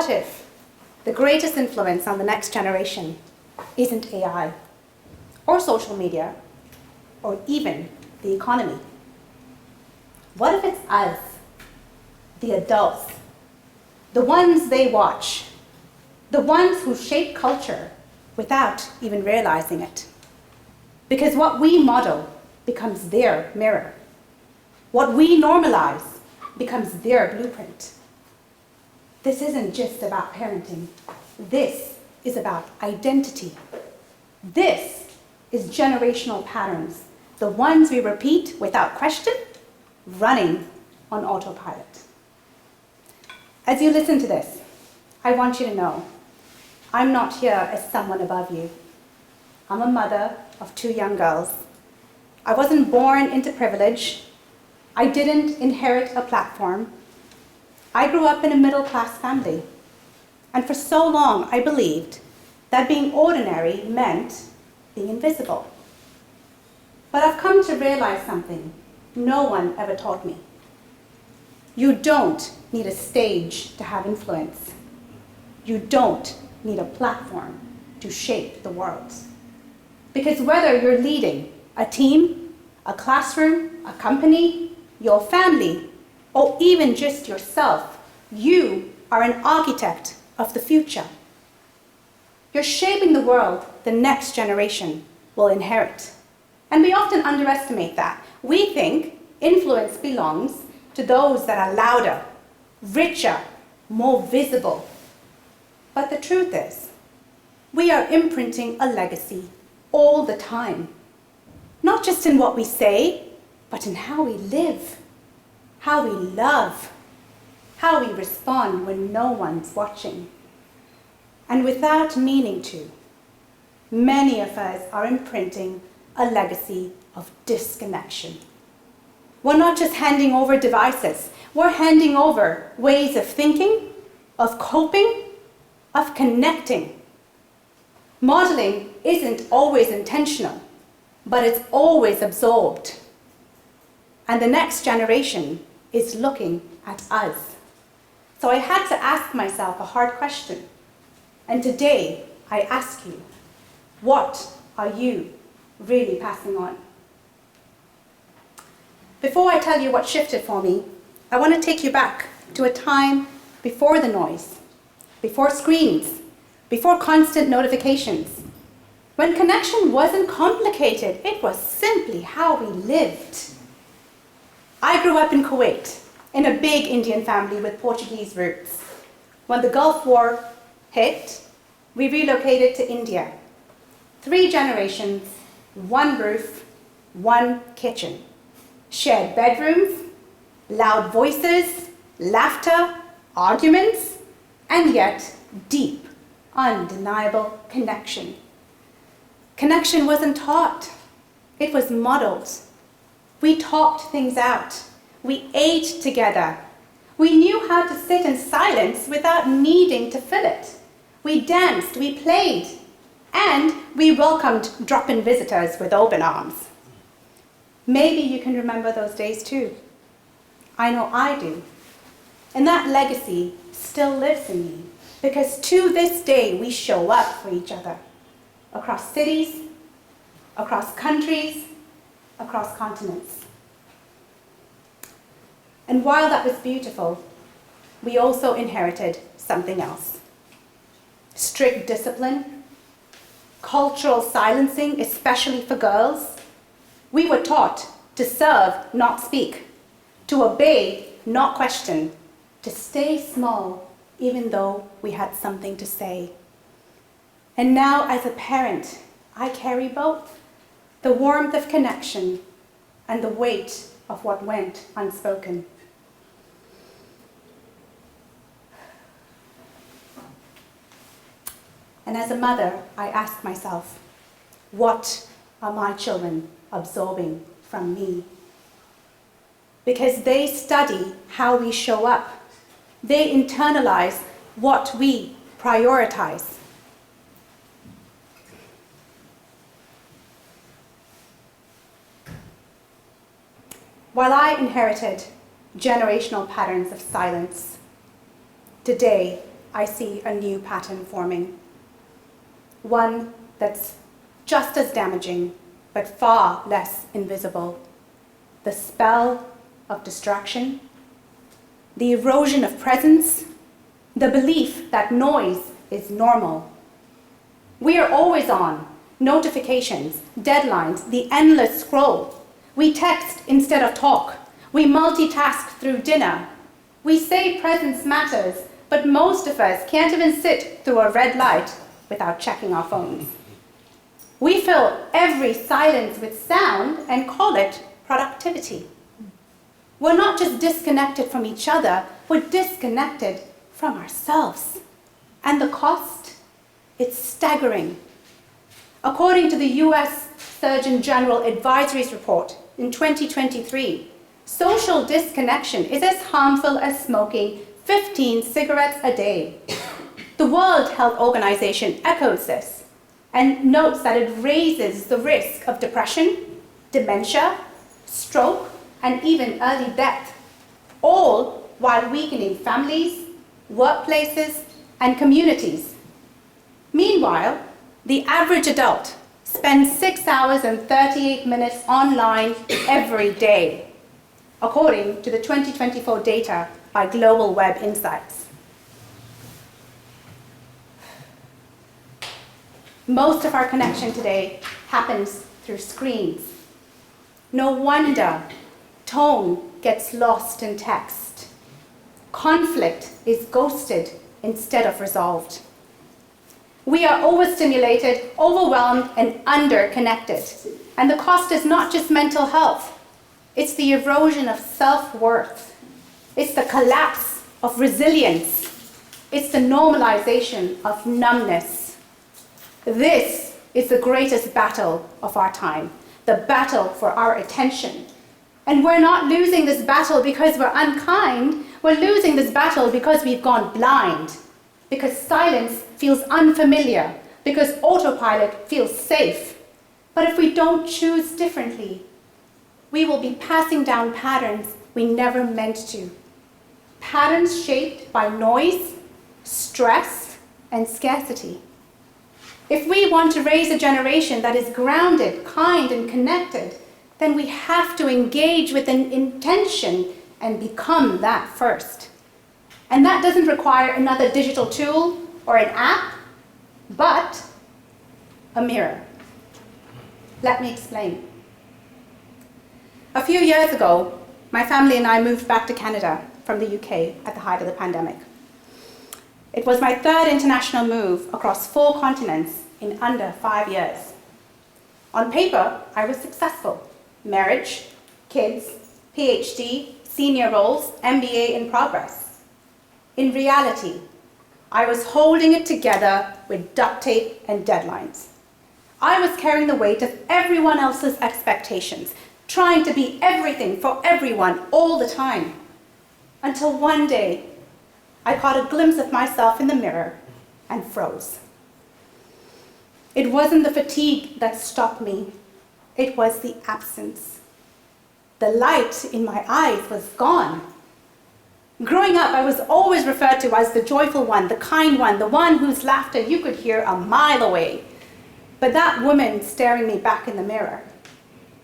what if the greatest influence on the next generation isn't AI, or social media, or even the economy? What if it's us, the adults, the ones they watch, the ones who shape culture without even realizing it? Because what we model becomes their mirror. What we normalize becomes their blueprint. This isn't just about parenting. This is about identity. This is generational patterns, the ones we repeat without question, running on autopilot. As you listen to this, I want you to know, I'm not here as someone above you. I'm a mother of 2 young girls. I wasn't born into privilege. I didn't inherit a platform. I grew up in a middle-class family. And for so long, I believed that being ordinary meant being invisible. But I've come to realize something no one ever taught me. You don't need a stage to have influence. You don't need a platform to shape the world. Because whether you're leading a team, a classroom, a company, your family, or even just yourself, you are an architect of the future. You're shaping the world the next generation will inherit. And we often underestimate that. We think influence belongs to those that are louder, richer, more visible. But the truth is, we are imprinting a legacy all the time. Not just in what we say, but in how we live, how we love, how we respond when no one's watching. And without meaning to, many of us are imprinting a legacy of disconnection. We're not just handing over devices, we're handing over ways of thinking, of coping, of connecting. Modeling isn't always intentional, but it's always absorbed. And the next generation is looking at us. So I had to ask myself a hard question. And today, I ask you, what are you really passing on? Before I tell you what shifted for me, I want to take you back to a time before the noise, before screens, before constant notifications. When connection wasn't complicated, it was simply how we lived. I grew up in Kuwait, in a big Indian family with Portuguese roots. When the Gulf War hit, we relocated to India. 3 generations, 1 roof, 1 kitchen. Shared bedrooms, loud voices, laughter, arguments, and yet deep, undeniable connection. Connection wasn't taught, it was modeled. We talked things out. We ate together. We knew how to sit in silence without needing to fill it. We danced, we played, and we welcomed drop-in visitors with open arms. Maybe you can remember those days too. I know I do. And that legacy still lives in me, because to this day we show up for each other. Across cities, across countries, across continents. And while that was beautiful, we also inherited something else. Strict discipline, cultural silencing, especially for girls. We were taught to serve, not speak, to obey, not question, to stay small, even though we had something to say. And now, as a parent, I carry both the warmth of connection and the weight of what went unspoken. And as a mother, I ask myself, what are my children absorbing from me? Because they study how we show up. They internalize what we prioritize. While I inherited generational patterns of silence, today I see a new pattern forming. One that's just as damaging, but far less invisible. The spell of distraction, the erosion of presence, the belief that noise is normal. We are always on, notifications, deadlines, the endless scroll. We text instead of talk. We multitask through dinner. We say presence matters, but most of us can't even sit through a red light without checking our phones. We fill every silence with sound and call it productivity. We're not just disconnected from each other, we're disconnected from ourselves. And the cost? It's staggering. According to the US Surgeon General Advisory's report in 2023, social disconnection is as harmful as smoking 15 cigarettes a day. The World Health Organization echoes this and notes that it raises the risk of depression, dementia, stroke, and even early death, all while weakening families, workplaces, and communities. Meanwhile, the average adult spends 6 hours and 38 minutes online every day, according to the 2024 data by Global Web Insights. Most of our connection today happens through screens. No wonder tone gets lost in text. Conflict is ghosted instead of resolved. We are overstimulated, overwhelmed, and under-connected. And the cost is not just mental health. It's the erosion of self-worth. It's the collapse of resilience. It's the normalization of numbness. This is the greatest battle of our time, the battle for our attention. And we're not losing this battle because we're unkind. We're losing this battle because we've gone blind, because silence feels unfamiliar, because autopilot feels safe. But if we don't choose differently, we will be passing down patterns we never meant to. Patterns shaped by noise, stress, and scarcity. If we want to raise a generation that is grounded, kind, and connected, then we have to engage with an intention and become that first. And that doesn't require another digital tool or an app, but a mirror. Let me explain. A few years ago, my family and I moved back to Canada from the UK at the height of the pandemic. It was my third international move across 4 continents in under 5 years. On paper, I was successful. Marriage, kids, PhD, senior roles, MBA in progress. In reality, I was holding it together with duct tape and deadlines. I was carrying the weight of everyone else's expectations, trying to be everything for everyone all the time. Until one day, I caught a glimpse of myself in the mirror and froze. It wasn't the fatigue that stopped me. It was the absence. The light in my eyes was gone. Growing up, I was always referred to as the joyful one, the kind one, the one whose laughter you could hear a mile away. But that woman staring me back in the mirror,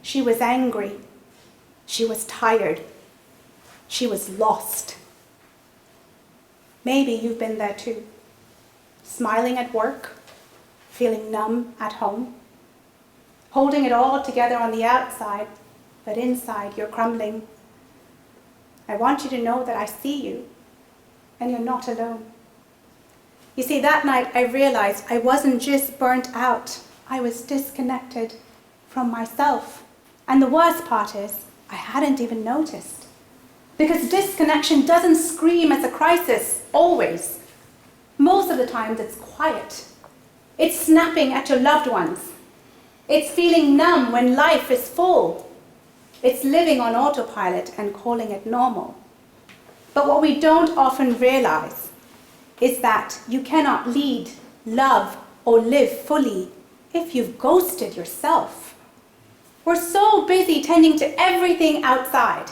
she was angry. She was tired. She was lost. Maybe you've been there too. Smiling at work, feeling numb at home, holding it all together on the outside, but inside you're crumbling. I want you to know that I see you, and you're not alone. You see, that night I realized I wasn't just burnt out, I was disconnected from myself. And the worst part is, I hadn't even noticed. Because disconnection doesn't scream as a crisis, always. Most of the time it's quiet. It's snapping at your loved ones. It's feeling numb when life is full. It's living on autopilot and calling it normal. But what we don't often realize is that you cannot lead, love, or live fully if you've ghosted yourself. We're so busy tending to everything outside,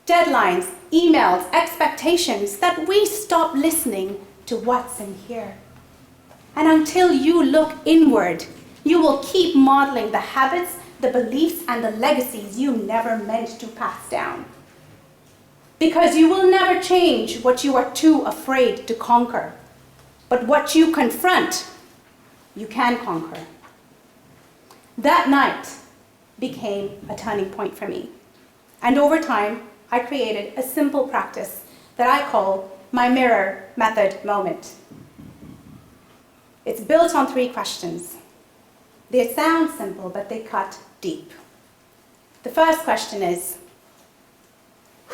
deadlines, emails, expectations, that we stop listening to what's in here. And until you look inward, you will keep modeling the habits, the beliefs, and the legacies you never meant to pass down. Because you will never change what you are too afraid to conquer. But what you confront, you can conquer. That night became a turning point for me. And over time, I created a simple practice that I call my mirror method moment. It's built on 3 questions. They sound simple, but they cut deep. The first question is,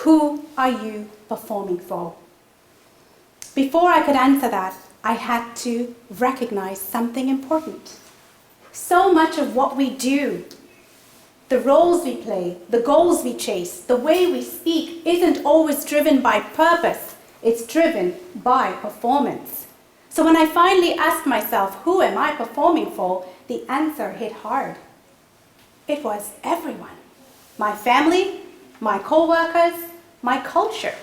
who are you performing for? Before I could answer that, I had to recognize something important. So much of what we do, the roles we play, the goals we chase, the way we speak isn't always driven by purpose. It's driven by performance. So when I finally asked myself, who am I performing for? The answer hit hard. It was everyone. My family, my co-workers, my culture.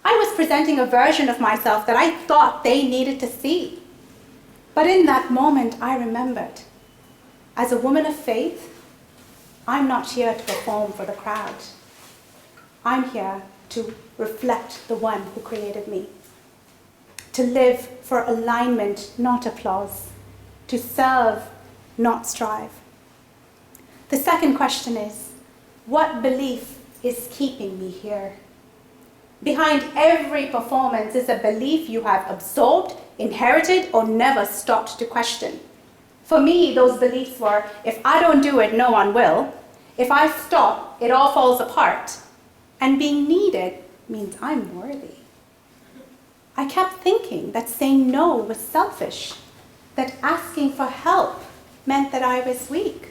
I was presenting a version of myself that I thought they needed to see. But in that moment, I remembered, as a woman of faith, I'm not here to perform for the crowd. I'm here to reflect the one who created me. To live for alignment, not applause. To serve, not strive. The second question is, what belief is keeping me here? Behind every performance is a belief you have absorbed, inherited, or never stopped to question. For me, those beliefs were, if I don't do it, no one will. If I stop, it all falls apart. And being needed means I'm worthy. I kept thinking that saying no was selfish, that asking for help meant that I was weak.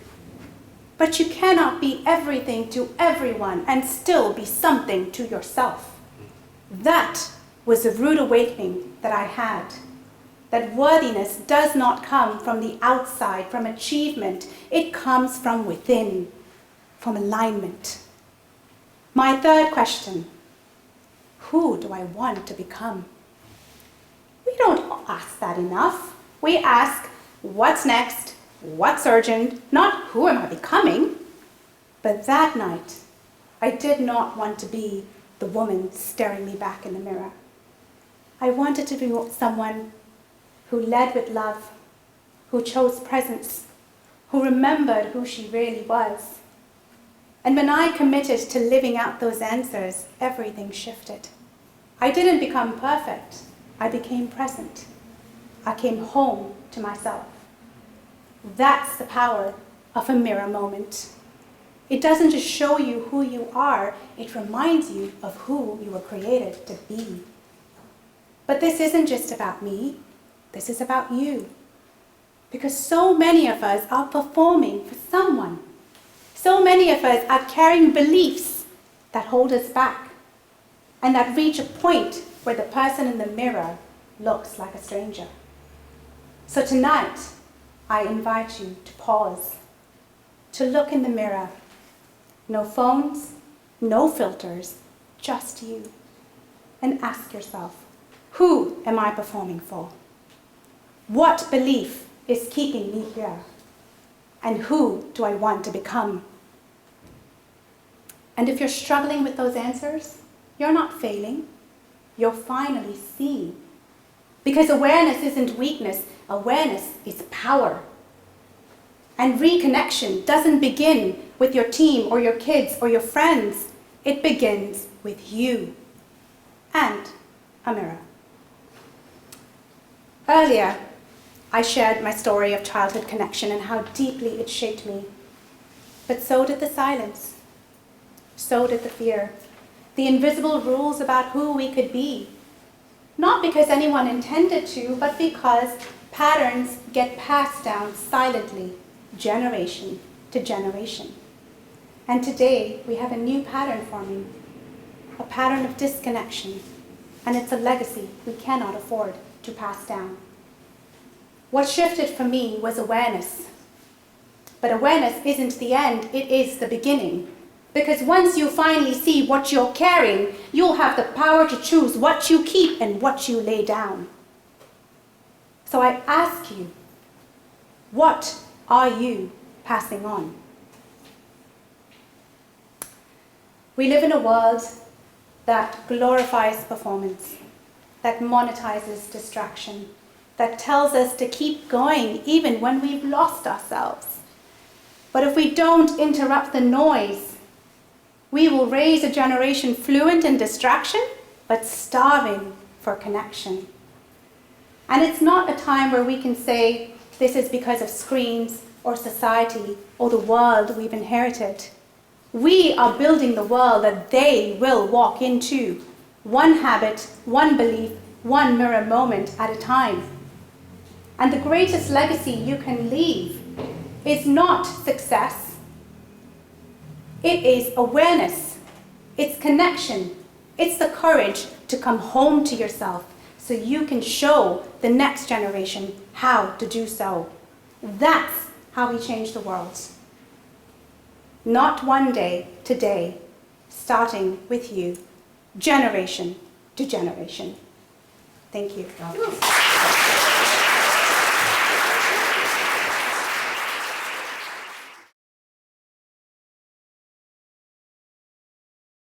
But you cannot be everything to everyone and still be something to yourself. That was a rude awakening that I had. That worthiness does not come from the outside, from achievement. It comes from within, from alignment. My third question, who do I want to become? We don't ask that enough. We ask, what's next? What's urgent? Not who am I becoming? But that night, I did not want to be the woman staring me back in the mirror. I wanted to be someone who led with love, who chose presence, who remembered who she really was. And when I committed to living out those answers, everything shifted. I didn't become perfect. I became present. I came home to myself. That's the power of a mirror moment. It doesn't just show you who you are, it reminds you of who you were created to be. But this isn't just about me, this is about you. Because so many of us are performing for someone. So many of us are carrying beliefs that hold us back and that reach a point where the person in the mirror looks like a stranger. So tonight, I invite you to pause, to look in the mirror. No phones, no filters, just you. And ask yourself, who am I performing for? What belief is keeping me here? And who do I want to become? And if you're struggling with those answers, you're not failing. You're finally seeing. Because awareness isn't weakness, awareness is power. And reconnection doesn't begin with your team or your kids or your friends. It begins with you and a mirror. Earlier, I shared my story of childhood connection and how deeply it shaped me. But so did the silence. So did the fear. The invisible rules about who we could be. Not because anyone intended to, but because patterns get passed down silently, generation to generation. And today, we have a new pattern forming, a pattern of disconnection, and it's a legacy we cannot afford to pass down. What shifted for me was awareness. But awareness isn't the end, it is the beginning. Because once you finally see what you're carrying, you'll have the power to choose what you keep and what you lay down. So I ask you, what are you passing on? We live in a world that glorifies performance, that monetizes distraction, that tells us to keep going even when we've lost ourselves. But if we don't interrupt the noise, we will raise a generation fluent in distraction, but starving for connection. And it's not a time where we can say this is because of screens or society or the world we've inherited. We are building the world that they will walk into, one habit, one belief, one mirror moment at a time. And the greatest legacy you can leave is not success. It is awareness. It's connection. It's the courage to come home to yourself so you can show the next generation how to do so. That's how we change the world. Not one day, today, starting with you, generation to generation. Thank you.